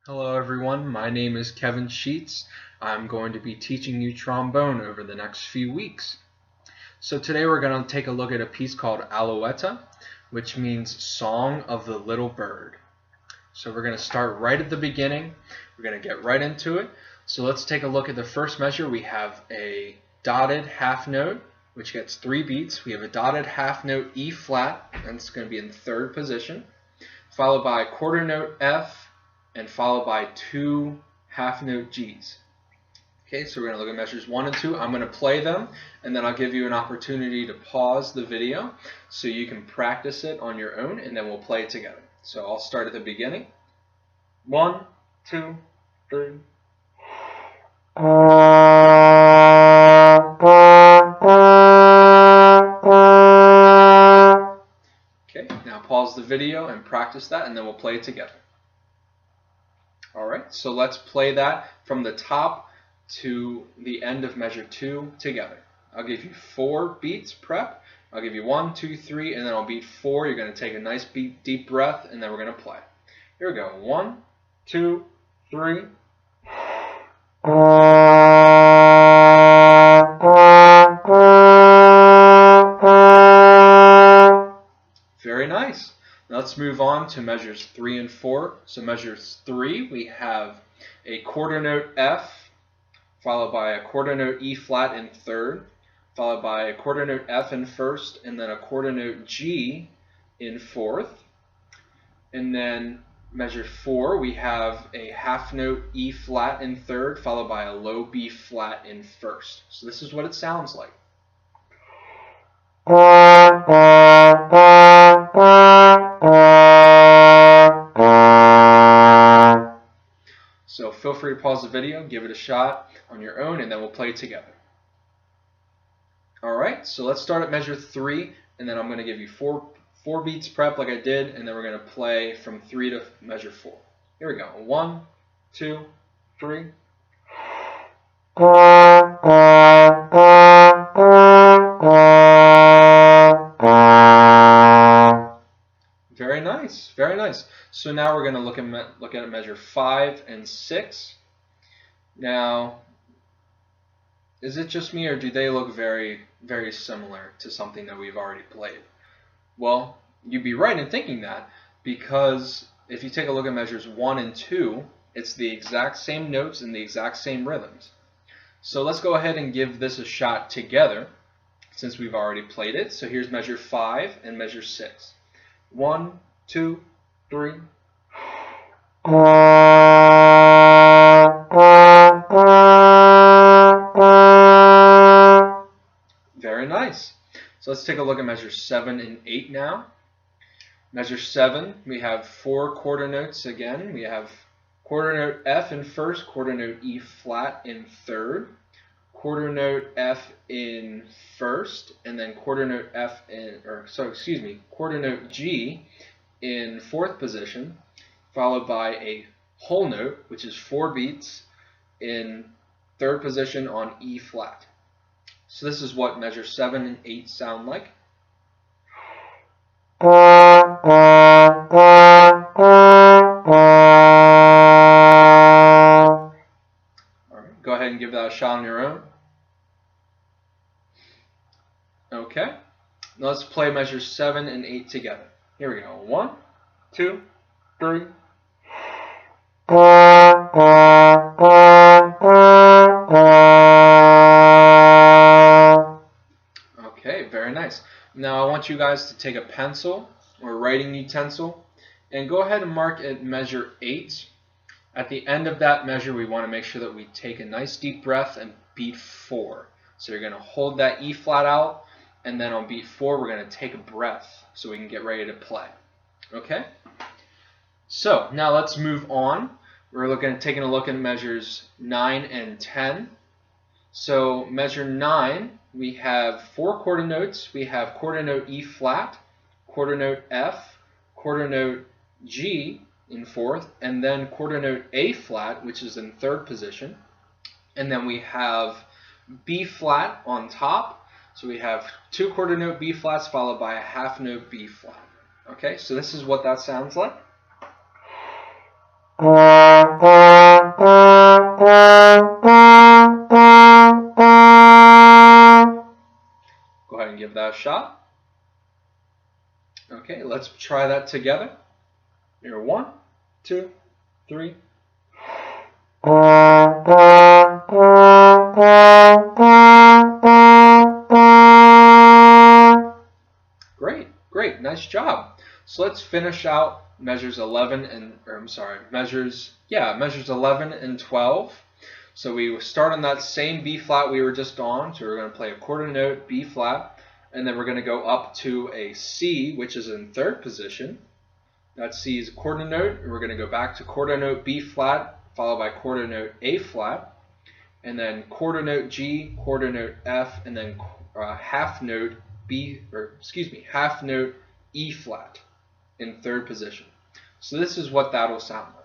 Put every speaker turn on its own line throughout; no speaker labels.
Hello everyone, my name is Kevin Sheets. I'm going to be teaching you trombone over the next few weeks. So today we're going to take a look at a piece called Alouetta, which means Song of the Little Bird. So we're going to start right at the beginning. We're going to get right into it. So let's take a look at the first measure. We have a dotted half note, which gets 3 beats. We have a dotted half note E flat, and it's going to be in third position, followed by a quarter note F, and followed by 2 half note Gs. Okay, so we're going to look at measures 1 and 2. I'm going to play them, and then I'll give you an opportunity to pause the video so you can practice it on your own, and then we'll play it together. So I'll start at the beginning. 1, 2, 3. Okay, now pause the video and practice that, and then we'll play it together. Alright, so let's play that from the top to the end of measure 2 together. I'll give you 4 beats prep. I'll give you 1, 2, 3, and then I'll beat 4. You're going to take a nice deep breath, and then we're going to play. Here we go. 1, 2, 3. Very nice. Now let's move on to measures 3 and 4. So measures 3, we have a quarter note F, followed by a quarter note E flat in third, followed by a quarter note F in first, and then a quarter note G in fourth. And then measure 4, we have a half note E flat in third, followed by a low B flat in first. So this is what it sounds like. So feel free to pause the video, give it a shot on your own, and then we'll play it together. Alright, so let's start at measure 3, and then I'm going to give you 4 beats prep like I did, and then we're going to play from 3 to measure 4. Here we go. 1, 2, 3. Very nice, very nice. So now we're going to look at measure 5 and 6. Now, is it just me, or do they look very, very similar to something that we've already played? Well, you'd be right in thinking that, because if you take a look at measures 1 and 2, it's the exact same notes and the exact same rhythms. So let's go ahead and give this a shot together, since we've already played it. So here's measure 5 and measure 6. 1, 2, 3. Very nice. So let's take a look at measure 7 and 8 now. Measure 7, we have 4 quarter notes again. We have quarter note F in first, quarter note E flat in third, quarter note F in first, and then quarter note quarter note G in fourth position, followed by a whole note, which is 4 beats in third position on E flat. So this is what measure 7 and 8 sound like. All right, go ahead and give that a shot on your own. Okay, now let's play measures 7 and 8 together. Here we go. 1, 2, 3. Okay, very nice. Now I want you guys to take a pencil or writing utensil and go ahead and mark at measure 8. At the end of that measure, we want to make sure that we take a nice deep breath and beat 4. So you're going to hold that E flat out, and then on beat 4, we're going to take a breath so we can get ready to play. Okay? So now let's move on. We're taking a look at measures 9 and 10. So measure 9, we have 4 quarter notes. We have quarter note E flat, quarter note F, quarter note G in fourth, and then quarter note A flat, which is in third position. And then we have B flat on top. So we have 2 quarter note B flats followed by a half note B flat. Okay, so this is what that sounds like. Go ahead and give that a shot. Okay, let's try that together. Here, 1, 2, 3. Great, great, nice job. So let's finish out measures 11 and, measures 11 and 12. So we start on that same B flat we were just on. So we're going to play a quarter note B flat, and then we're going to go up to a C, which is in third position. That C is a quarter note, and we're going to go back to quarter note B flat, followed by quarter note A flat, and then quarter note G, quarter note F, and then half note half note E flat in third position. So this is what that'll sound like.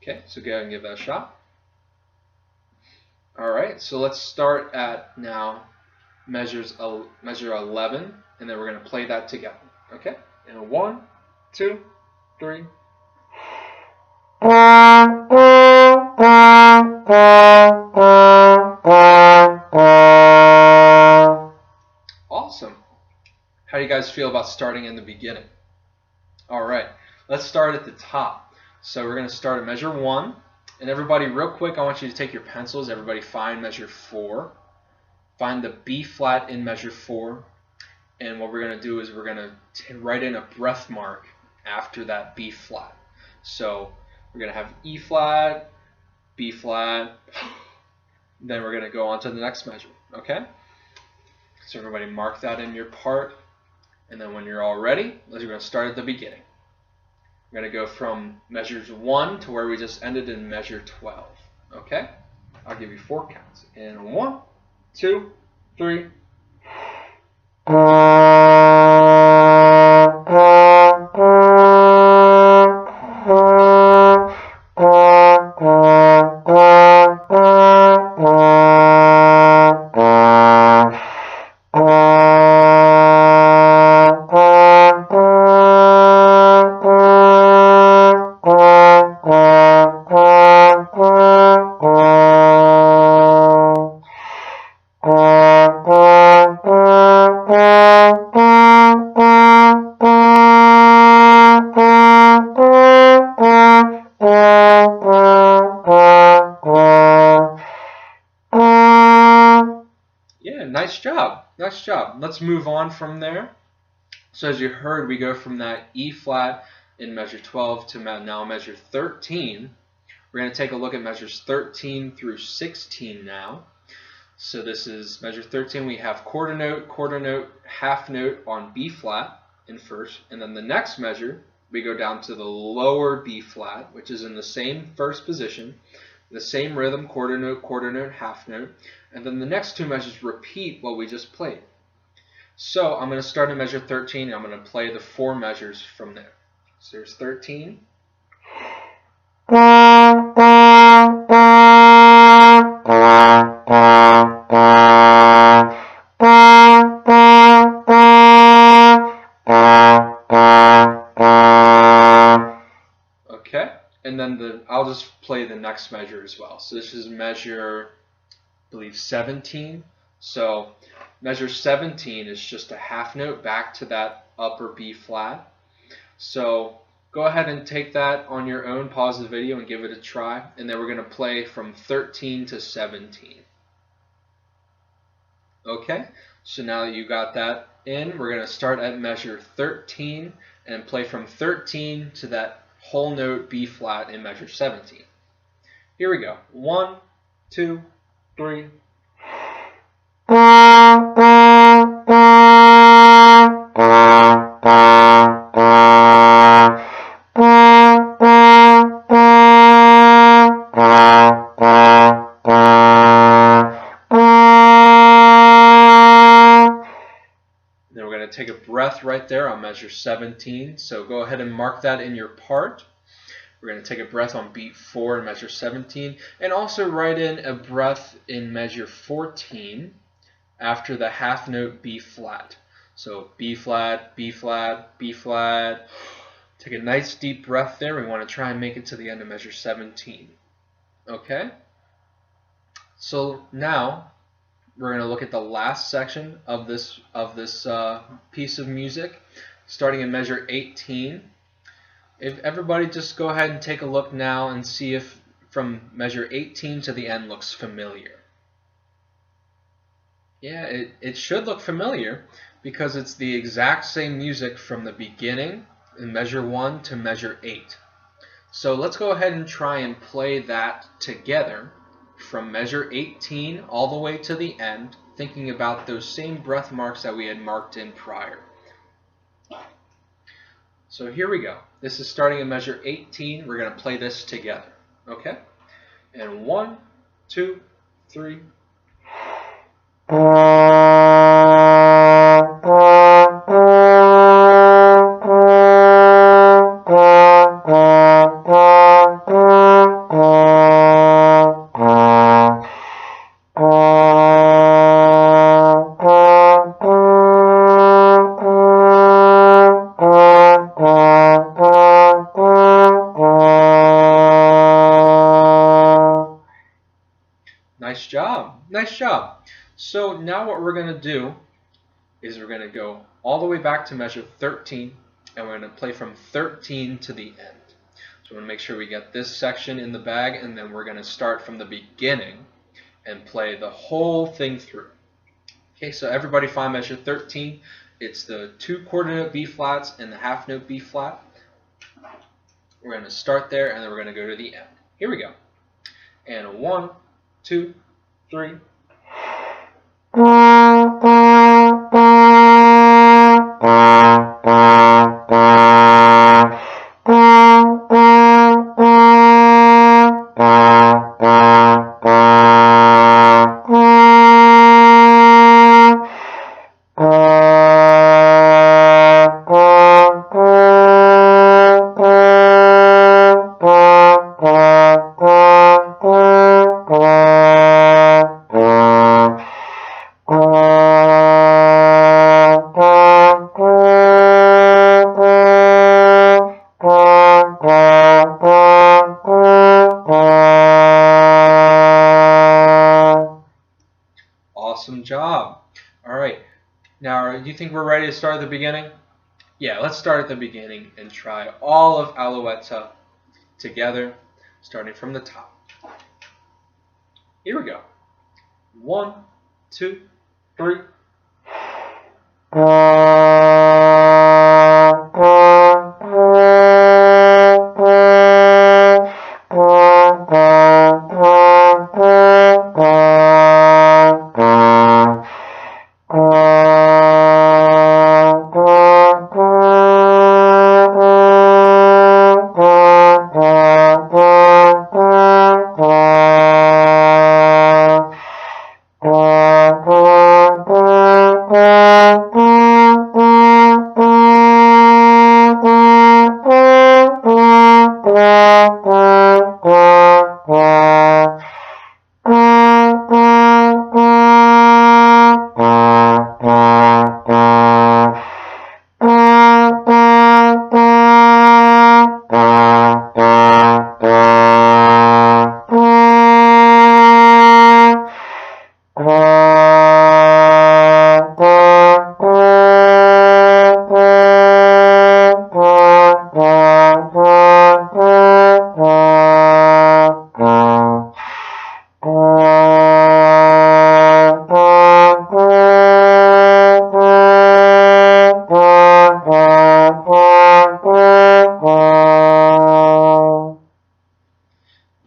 Okay, so go ahead and give that a shot. Alright, so let's start at now measure 11, and then we're going to play that together. Okay? And 1, 2, 3. Awesome. How do you guys feel about starting in the beginning? Alright, let's start at the top. So we're going to start at measure 1. And everybody, real quick, I want you to take your pencils. Everybody find measure 4. Find the B flat in measure 4. And what we're going to do is we're going to write in a breath mark after that B flat. So we're going to have E flat, B flat, then we're going to go on to the next measure. Okay? So everybody mark that in your part. And then when you're all ready, we're going to start at the beginning. We're going to go from measures 1 to where we just ended in measure 12. Okay? I'll give you 4 counts. And 1, 2, 3. Nice job. Nice job. Let's move on from there. So as you heard, we go from that E flat in measure 12 to now measure 13. We're going to take a look at measures 13 through 16 now. So this is measure 13. We have quarter note, half note on B flat in first. And then the next measure, we go down to the lower B flat, which is in the same first position. The same rhythm, quarter note, half note. And then the next 2 measures repeat what we just played. So I'm going to start at measure 13, and I'm going to play the 4 measures from there. So there's 13. Okay, and then I'll just play the next measure as well. So this is measure, I believe, 17. So measure 17 is just a half note back to that upper B flat. So go ahead and take that on your own, pause the video and give it a try. And then we're going to play from 13 to 17. Okay, so now that you got that in, we're going to start at measure 13 and play from 13 to that whole note B flat in measure 17. Here we go. 1, 2, 3. Take a breath right there on measure 17. So go ahead and mark that in your part. We're going to take a breath on beat 4 and measure 17, and also write in a breath in measure 14 after the half note B flat. So B flat, B flat, B flat. Take a nice deep breath there. We want to try and make it to the end of measure 17. Okay? So now we're going to look at the last section of this piece of music, starting in measure 18. If everybody just go ahead and take a look now and see if from measure 18 to the end looks familiar. Yeah, it should look familiar because it's the exact same music from the beginning in measure 1 to measure 8. So let's go ahead and try and play that together from measure 18 all the way to the end, thinking about those same breath marks that we had marked in prior. So here we go. This is starting in measure 18. We're going to play this together. Okay? And 1, 2, 3. Nice job. Nice job. So now what we're going to do is we're going to go all the way back to measure 13, and we're going to play from 13 to the end. So we're going to make sure we get this section in the bag, and then we're going to start from the beginning and play the whole thing through. Okay, so everybody find measure 13. It's the 2 quarter note B flats and the half note B flat. We're going to start there, and then we're going to go to the end. Here we go. And 1, 2, 3. Awesome job. All right. Now, do you think we're ready to start at the beginning? Yeah, let's start at the beginning and try all of Alouetta together, starting from the top. Here we go. 1, 2, 3.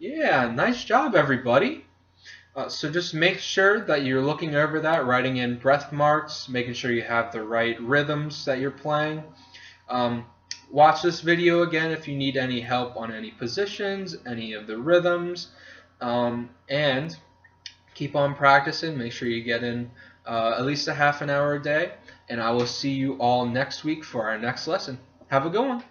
Yeah, nice job, everybody. So just make sure that you're looking over that, writing in breath marks, making sure you have the right rhythms that you're playing. Watch this video again if you need any help on any positions, any of the rhythms, and keep on practicing. Make sure you get in at least a half an hour a day, and I will see you all next week for our next lesson. Have a good one.